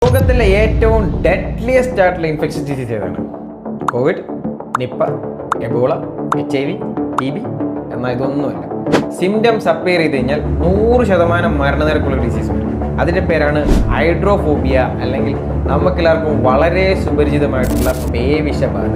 ലോകത്തിലെ ഏറ്റവും ഡെഡ്ലിയസ്റ്റ് ആയിട്ടുള്ള ഇൻഫെക്ഷൻ ഡിസീസ് ഏതാണ്? Covid, Nipah, Ebola, HIV, TB എന്നാൽ ഇതൊന്നുമല്ല. സിംറ്റംസ് അപ്പിയർ ചെയ്ത് കഴിഞ്ഞാൽ 100% മരണനിരക്കുള്ള ഡിസീസ് ഉണ്ട്. അതിൻ്റെ പേരാണ് ഹൈഡ്രോഫോബിയ, അല്ലെങ്കിൽ നമുക്കെല്ലാവർക്കും വളരെ സുപരിചിതമായിട്ടുള്ള പേവിഷബാധ.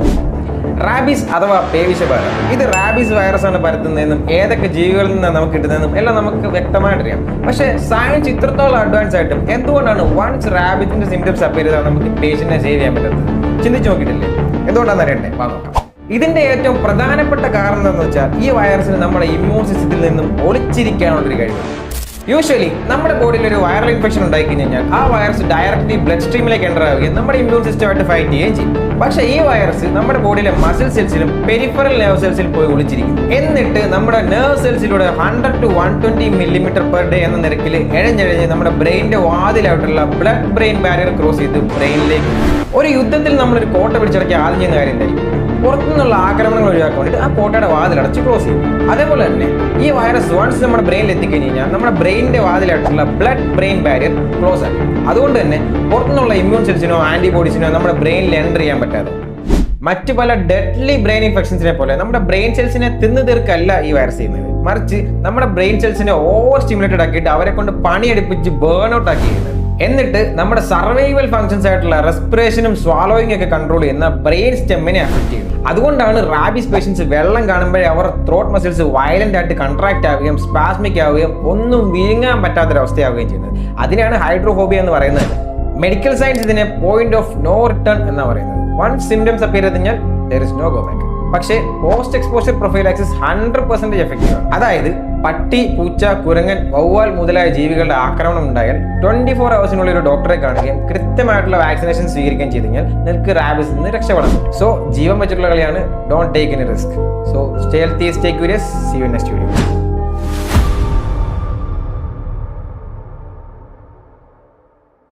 റാബീസ് അഥവാ പേവിഷബാധ, ഇത് റാബീസ് വൈറസ് ആണ് പരത്തുന്നതെന്നും ഏതൊക്കെ ജീവികളിൽ നിന്നാണ് നമുക്ക് കിട്ടുന്നതെന്നും എല്ലാം നമുക്ക് വ്യക്തമായിട്ടറിയാം. പക്ഷേ സയൻസ് ഇത്രത്തോളം അഡ്വാൻസ് ആയിട്ടും എന്തുകൊണ്ടാണ് വൺസ് റാബിറ്റിന്റെ സിംറ്റംസ് അപ്പിയർ ചെയ്താൽ നമുക്ക് പേഷ്യന്റിനെ സേവ് ചെയ്യാൻ പറ്റുന്നത്? ചിന്തിച്ചു നോക്കിയിട്ടില്ലേ? എന്തുകൊണ്ടാണെന്ന് അറിയണ്ടേ? നോക്കാം. ഇതിന്റെ ഏറ്റവും പ്രധാനപ്പെട്ട കാരണം എന്താണെന്ന് വെച്ചാൽ ഈ വൈറസിന് നമ്മുടെ ഇമ്മ്യൂൺ സിസ്റ്റത്തിൽ നിന്നും ഒളിച്ചിരിക്കാനുള്ളൊരു കഴിവ്. യൂഷ്വലി നമ്മുടെ ബോഡിയിൽ ഒരു വൈറൽ ഇൻഫെക്ഷൻ ഉണ്ടായി കഴിഞ്ഞാൽ ആ വൈറസ് ഡയറക്റ്റ്ലി ബ്ലഡ് സ്ട്രീമിലേക്ക് എൻ്റർ ആവുകയും നമ്മുടെ ഇമ്മ്യൂൺ സിസ്റ്റമായിട്ട് ഫൈറ്റ് ചെയ്യുകയും ചെയ്യും. പക്ഷേ ഈ വൈറസ് നമ്മുടെ ബോഡിയിലെ മസിൽ സെൽസിലും പെരിഫറൽ നെർവ് സെൽസിലും പോയി ഒളിച്ചിരിക്കും. എന്നിട്ട് നമ്മുടെ നെർവ് സെൽസിലൂടെ 100 to 120 mm/day എന്ന നിരക്കിൽ എഴഞ്ഞെഴഞ്ഞ് നമ്മുടെ ബ്രെയിനിന്റെ വാതിലായിട്ടുള്ള ബ്ലഡ് ബ്രെയിൻ ബാരിയർ ക്രോസ് ചെയ്ത് ബ്രെയിനിലേക്ക്. ഒരു യുദ്ധത്തിൽ നമ്മളൊരു കോട്ട പിടിച്ചടക്കി ആദ്യം ചെയ്യുന്ന കാര്യം എന്തായിരിക്കും? പുറത്തുനിന്നുള്ള ആക്രമണങ്ങൾ ഒഴിവാക്കാൻ വേണ്ടിയിട്ട് ആ കോട്ടയുടെ വാതിലടച്ച് ക്ലോസ് ചെയ്യും. അതേപോലെ തന്നെ ഈ വൈറസ് വൺസ് നമ്മുടെ ബ്രെയിനിൽ എത്തിക്കഴിഞ്ഞ് കഴിഞ്ഞാൽ നമ്മുടെ ബ്രെയിനിന്റെ വാതിലായിട്ടുള്ള ബ്ലഡ് ബ്രെയിൻ ബാരിയർ ക്ലോസ് ആക്കും. അതുകൊണ്ട് തന്നെ പുറത്തുനിന്നുള്ള ഇമ്മ്യൂൺ സെൽസിനോ ആന്റിബോഡീസിനോ നമ്മുടെ ബ്രെയിനിൽ എൻ്റർ ചെയ്യാൻ പറ്റാതെ. മറ്റു പല ഡെഡ്ലി ബ്രെയിൻ ഇൻഫെക്ഷൻസിനെ പോലെ നമ്മുടെ ബ്രെയിൻ സെൽസിനെ തിന്നു തീർക്കല്ല ഈ വൈറസ് ചെയ്യുന്നത്. മറിച്ച് നമ്മുടെ ബ്രെയിൻ സെൽസിനെ ഓവർ സ്റ്റിമുലേറ്റഡ് ആക്കിയിട്ട് അവരെ കൊണ്ട് പണിയെടുപ്പിച്ച് ബേൺ ഔട്ട് ആക്കി ചെയ്യുന്നത്. എന്നിട്ട് നമ്മുടെ സർവൈവൽ ഫങ്ഷൻസ് ആയിട്ടുള്ള റെസ്പിറേഷനും സ്വാലോയിങ് ഒക്കെ കൺട്രോൾ ചെയ്യുന്ന ബ്രെയിൻ സ്റ്റെമ്മിനെ അഫക്ട് ചെയ്യുന്നു. അതുകൊണ്ടാണ് റാബീസ് പേഷ്യൻസ് വെള്ളം കാണുമ്പോഴേ അവർ ത്രോട്ട് മസിൽസ് വയലന്റ് ആയിട്ട് കൺട്രാക്ട് ആവുകയും സ്പാസ്മിക് ആവുകയും ഒന്നും വിഴുങ്ങാൻ പറ്റാത്തൊരവസ്ഥയാവുകയും ചെയ്യുന്നത്. അതിനാണ് ഹൈഡ്രോഫോബിയ എന്ന് പറയുന്നത്. മെഡിക്കൽ സയൻസ് ഇതിനെ പോയിന്റ് ഓഫ് നോ റിട്ടേൺ എന്നാണ് പറയുന്നത്. വൺസ് സിംറ്റംസ് അപ്പിയർ ചെയ്ത് കഴിഞ്ഞാൽ there is no go back. പക്ഷേ പോസ്റ്റ് എക്സ്പോഷർ പ്രൊഫൈലാക്സിസ് 100% എഫക്റ്റീവ് ആണ്. അതായത് പട്ടി, പൂച്ച, കുരങ്ങൻ, വവ്വാൽ മുതലായ ജീവികളുടെ ആക്രമണം ഉണ്ടായാൽ 24 hours ഒരു ഡോക്ടറെ കാണുകയും കൃത്യമായിട്ടുള്ള വാക്സിനേഷൻ സ്വീകരിക്കുകയും ചെയ്ത് കഴിഞ്ഞാൽ നിങ്ങൾക്ക് റാബീസിൽ നിന്ന് രക്ഷപ്പെടാൻ പറ്റും. സോ ജീവൻ വെച്ചിട്ടുള്ള കളിയാണ്. Don't take any risk. So stay healthy, stay curious. See you next video.